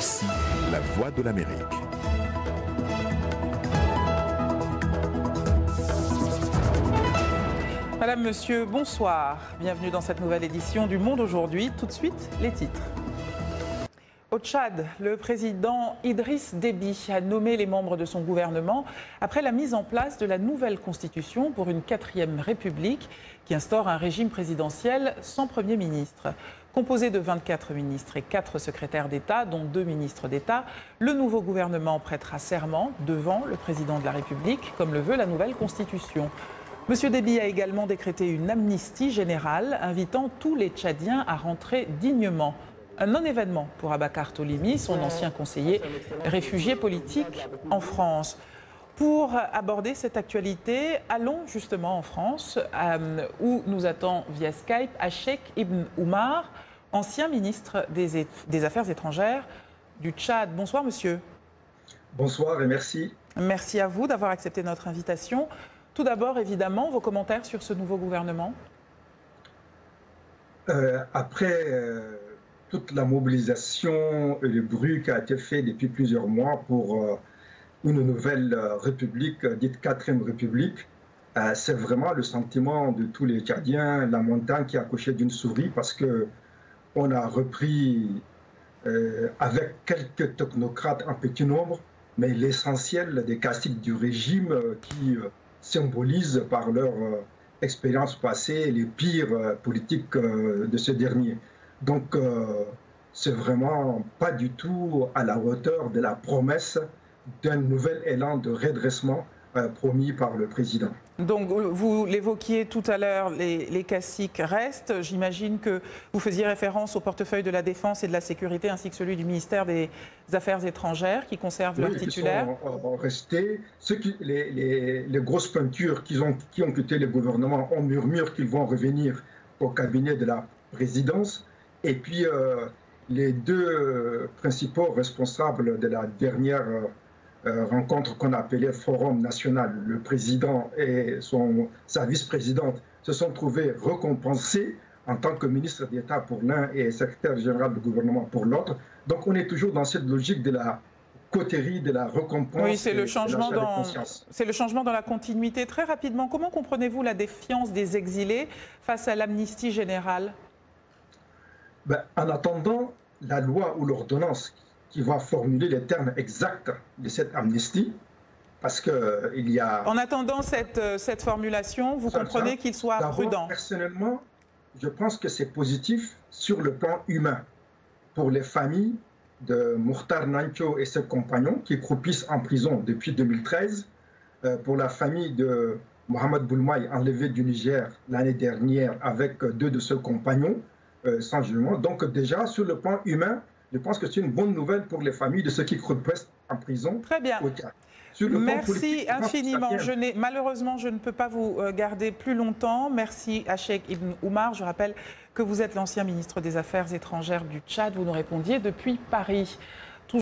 ici, la voix de l'Amérique. Madame, Monsieur, bonsoir. Bienvenue dans cette nouvelle édition du Monde aujourd'hui. Tout de suite, les titres. Au Tchad, le président Idriss Déby a nommé les membres de son gouvernement après la mise en place de la nouvelle constitution pour une 4e république qui instaure un régime présidentiel sans Premier ministre. Composé de 24 ministres et 4 secrétaires d'État, dont 2 ministres d'État, le nouveau gouvernement prêtera serment devant le président de la République, comme le veut la nouvelle constitution. M. Déby a également décrété une amnistie générale, invitant tous les Tchadiens à rentrer dignement. Un non-événement pour Abakar Tolimi, son ancien conseiller, réfugié politique en France. Pour aborder cette actualité, allons justement en France, où nous attend via Skype Achek Ibn Oumar, ancien ministre des Affaires étrangères du Tchad. Bonsoir, monsieur. Bonsoir et merci. Merci à vous d'avoir accepté notre invitation. Tout d'abord, évidemment, vos commentaires sur ce nouveau gouvernement. Après toute la mobilisation et le bruit qui a été fait depuis plusieurs mois pour une nouvelle république, dite 4e république, c'est vraiment le sentiment de tous les Tchadiens, la montagne qui a accouché d'une souris, parce qu'on a repris avec quelques technocrates en petit nombre, mais l'essentiel des classiques du régime qui symbolisent par leur expérience passée les pires politiques de ce dernier. Donc, c'est vraiment pas du tout à la hauteur de la promesse d'un nouvel élan de redressement promis par le président. Donc, vous l'évoquiez tout à l'heure, les caciques restent. J'imagine que vous faisiez référence au portefeuille de la Défense et de la Sécurité, ainsi que celui du ministère des Affaires étrangères, qui conservent leur titulaire. Qui sont restés. Les grosses peintures qui ont quitté le gouvernement, on murmure qu'ils vont revenir au cabinet de la présidence. Et puis, les 2 principaux responsables de la dernière rencontre qu'on appelait Forum National, le président et sa vice-présidente se sont trouvés récompensés en tant que ministre d'État pour l'un et secrétaire général du gouvernement pour l'autre. Donc on est toujours dans cette logique de la coterie, de la récompense. Oui, c'est le changement dans la continuité. Très rapidement, comment comprenez-vous la défiance des exilés face à l'amnistie générale? En attendant la loi ou l'ordonnance qui va formuler les termes exacts de cette amnistie, parce qu'il y a... En attendant cette formulation, vous comprenez qu'il soit prudent? Personnellement, je pense que c'est positif sur le plan humain pour les familles de Mokhtar Nancho et ses compagnons qui croupissent en prison depuis 2013, pour la famille de Mohamed Boulmaï enlevé du Niger l'année dernière avec 2 de ses compagnons, sans jugement. Donc déjà, sur le plan humain, je pense que c'est une bonne nouvelle pour les familles de ceux qui croupissent en prison. Très bien. Merci infiniment. Malheureusement, je ne peux pas vous garder plus longtemps. Merci Achek Ibn Oumar. Je rappelle que vous êtes l'ancien ministre des Affaires étrangères du Tchad. Vous nous répondiez depuis Paris.